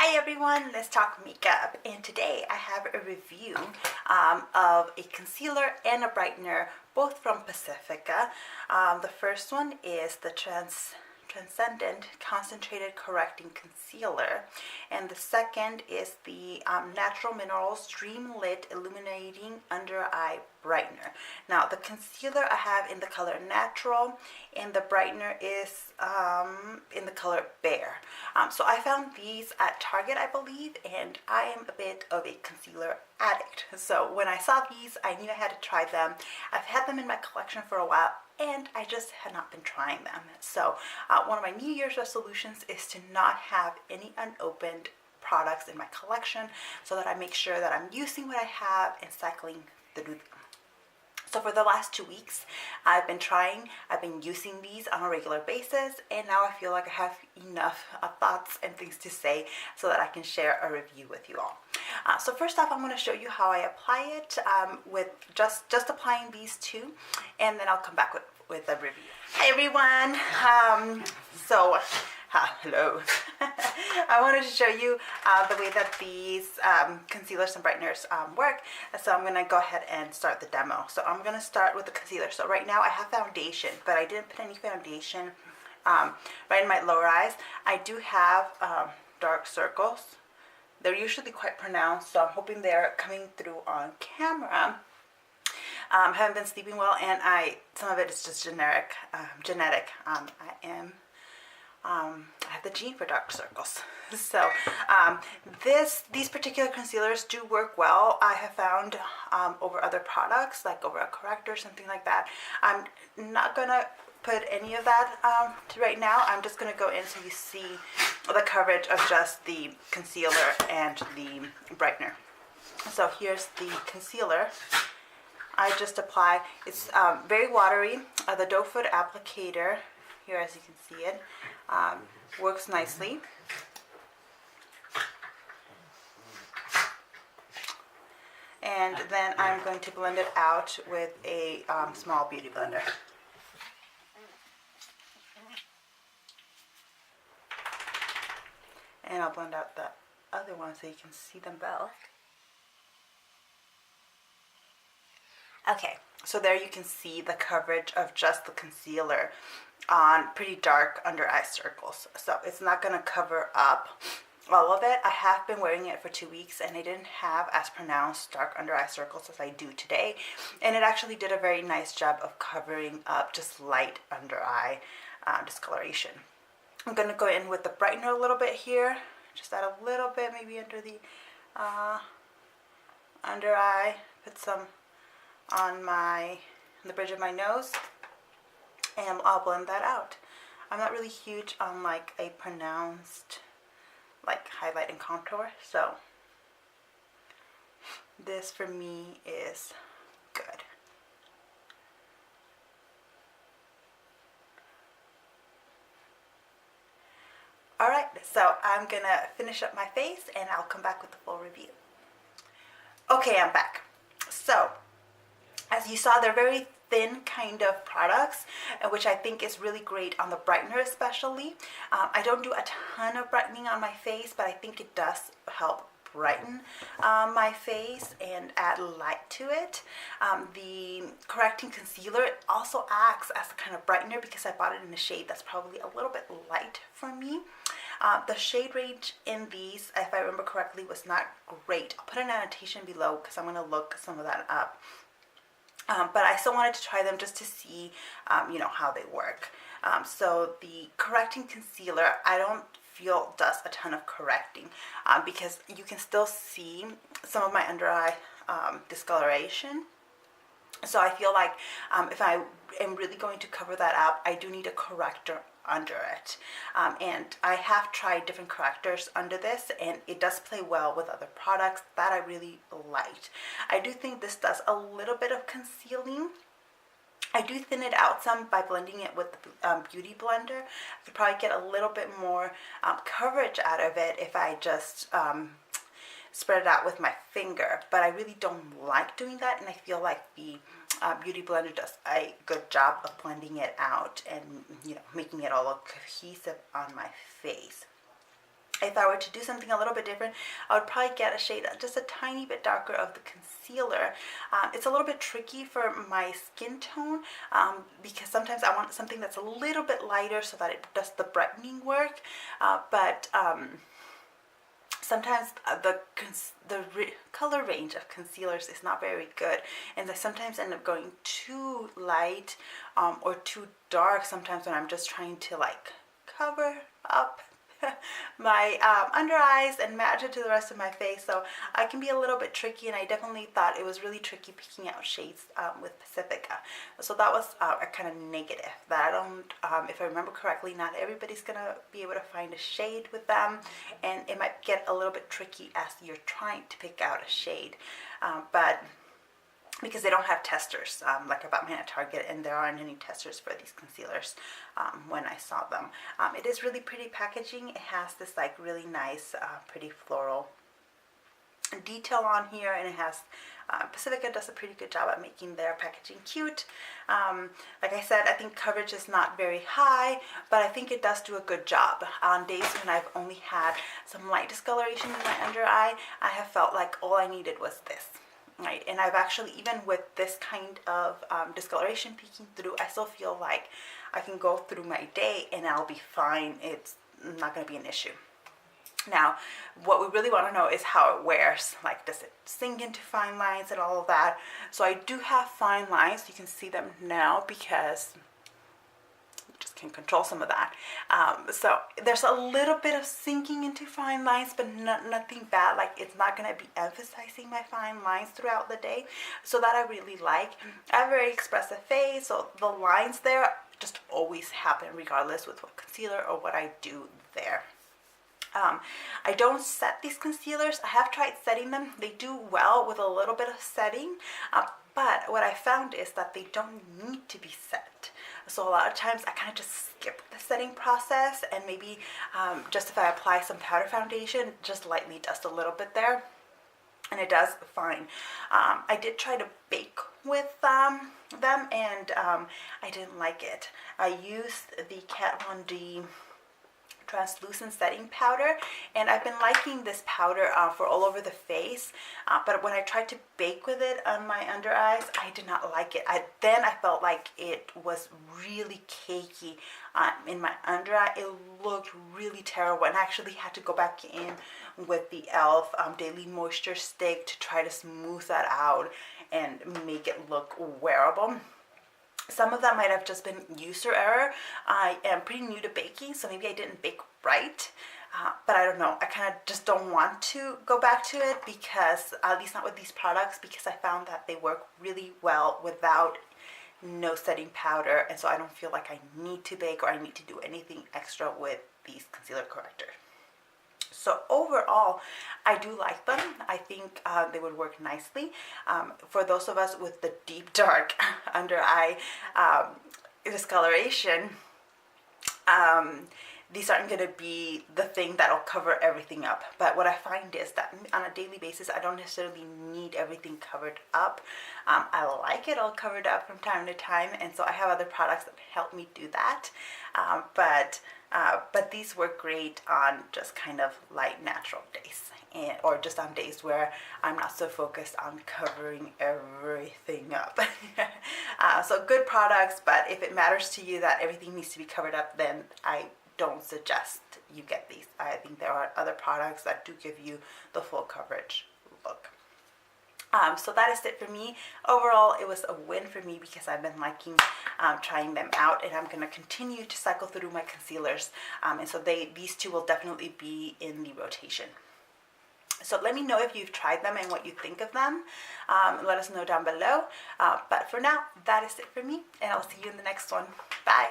Hi everyone, let's talk makeup, and today I have a review of a concealer and a brightener, both from Pacifica. The first one is the Transcendent Concentrated Correcting Concealer, and the second is the Natural Minerals Dream Lit Illuminating Under Eye Brightener. Now the concealer I have in the color Natural, and the brightener is in the color Bare. So I found these at Target, I believe, and I am a bit of a concealer addict. So when I saw these, I knew I had to try them. I've had them in my collection for a while, and I just had not been trying them. So one of my New Year's resolutions is to not have any unopened products in my collection, so that I make sure that I'm using what I have and cycling through them. So for the last 2 weeks, I've been using these on a regular basis, and now I feel like I have enough thoughts and things to say so that I can share a review with you all. So first off, I'm going to show you how I apply it with just applying these two, and then I'll come back with a review. Hi everyone. Hello. I wanted to show you the way that these concealers and brighteners work. So I'm going to go ahead and start the demo. So I'm going to start with the concealer. So right now I have foundation, but I didn't put any foundation right in my lower eyes. I do have dark circles. They're usually quite pronounced, so I'm hoping they're coming through on camera. Haven't been sleeping well, and some of it is just genetic. I have the gene for dark circles. So these particular concealers do work well. I have found over other products, like over a corrector or something like that. I'm not gonna put any of that right now. I'm just gonna go in so you see the coverage of just the concealer and the brightener. So here's the concealer. I just apply. It's very watery. The doe foot applicator here, as you can see it, works nicely. And then I'm going to blend it out with a small beauty blender. And I'll blend out the other one so you can see them both. Okay, so there you can see the coverage of just the concealer on pretty dark under eye circles. So it's not going to cover up all of it. I have been wearing it for 2 weeks, and I didn't have as pronounced dark under eye circles as I do today, and it actually did a very nice job of covering up just light under eye discoloration. I'm going to go in with the brightener a little bit here, just add a little bit maybe under the under eye, put some on the bridge of my nose, and I'll blend that out. I'm not really huge on like a pronounced like highlight and contour, so this for me is good. Alright, so I'm gonna finish up my face and I'll come back with the full review. Okay, I'm back. So as you saw, they're very thin kind of products, which I think is really great on the brightener especially. I don't do a ton of brightening on my face, but I think it does help brighten my face and add light to it. The correcting concealer also acts as a kind of brightener because I bought it in a shade that's probably a little bit light for me. The shade range in these, if I remember correctly, was not great. I'll put an annotation below because I'm going to look some of that up. But I still wanted to try them just to see, how they work. So the correcting concealer, I don't feel does a ton of correcting because you can still see some of my under eye discoloration. So I feel like if I am really going to cover that up, I do need a corrector under it. And I have tried different correctors under this, and it does play well with other products that I really liked. I do think this does a little bit of concealing. I do thin it out some by blending it with the beauty blender. I could probably get a little bit more coverage out of it if I just spread it out with my finger, but I really don't like doing that, and I feel like the Beauty Blender does a good job of blending it out and making it all look cohesive on my face. if I were to do something a little bit different, I would probably get a shade just a tiny bit darker of the concealer. It's a little bit tricky for my skin tone because sometimes I want something that's a little bit lighter so that it does the brightening work, but sometimes the color range of concealers is not very good, and I sometimes end up going too light or too dark sometimes when I'm just trying to like cover up my under eyes and match it to the rest of my face. So I can be a little bit tricky, and I definitely thought it was really tricky picking out shades with Pacifica. So that was a kind of negative, that I don't, if I remember correctly, not everybody's gonna be able to find a shade with them, and it might get a little bit tricky as you're trying to pick out a shade, but because they don't have testers, like I bought mine at Target, and there aren't any testers for these concealers when I saw them. It is really pretty packaging. It has this like really nice, pretty floral detail on here, and it has, Pacifica does a pretty good job at making their packaging cute. Like I said, I think coverage is not very high, but I think it does do a good job. On days when I've only had some light discoloration in my under eye, I have felt like all I needed was this. Right, and I've actually, even with this kind of discoloration peeking through, I still feel like I can go through my day and I'll be fine. It's not going to be an issue. Now, what we really want to know is how it wears. Like, does it sink into fine lines and all of that? So I do have fine lines. You can see them now because just can control some of that. So there's a little bit of sinking into fine lines, but nothing bad. Like, it's not going to be emphasizing my fine lines throughout the day. So that I really like. I have a very expressive face, so the lines there just always happen regardless with what concealer or what I do there. I don't set these concealers. I have tried setting them. They do well with a little bit of setting, but what I found is that they don't need to be set. So a lot of times I kind of just skip the setting process, and maybe just if I apply some powder foundation, just lightly dust a little bit there, and it does fine. I did try to bake with them, and I didn't like it. I used the Kat Von D translucent setting powder, and I've been liking this powder for all over the face, but when I tried to bake with it on my under eyes, I did not like it. Then I felt like it was really cakey in my under eye. It looked really terrible, and I actually had to go back in with the e.l.f. Daily Moisture Stick to try to smooth that out and make it look wearable. Some of that might have just been user error. I am pretty new to baking, so maybe I didn't bake right, but I don't know. I kind of just don't want to go back to it, because at least not with these products, because I found that they work really well without no setting powder, and so I don't feel like I need to bake or I need to do anything extra with these concealer correctors. So overall, I do like them. I think they would work nicely for those of us with the deep dark under eye discoloration. These aren't going to be the thing that'll cover everything up. But what I find is that on a daily basis, I don't necessarily need everything covered up. I like it all covered up from time to time, and so I have other products that help me do that. But these work great on just kind of light, natural days, or just on days where I'm not so focused on covering everything up. So good products, but if it matters to you that everything needs to be covered up, then I don't suggest you get these. I think there are other products that do give you the full coverage look. So that is it for me. Overall, it was a win for me because I've been liking trying them out, and I'm going to continue to cycle through my concealers. And so these two will definitely be in the rotation. So let me know if you've tried them and what you think of them. Let us know down below. But for now, that is it for me, and I'll see you in the next one. Bye.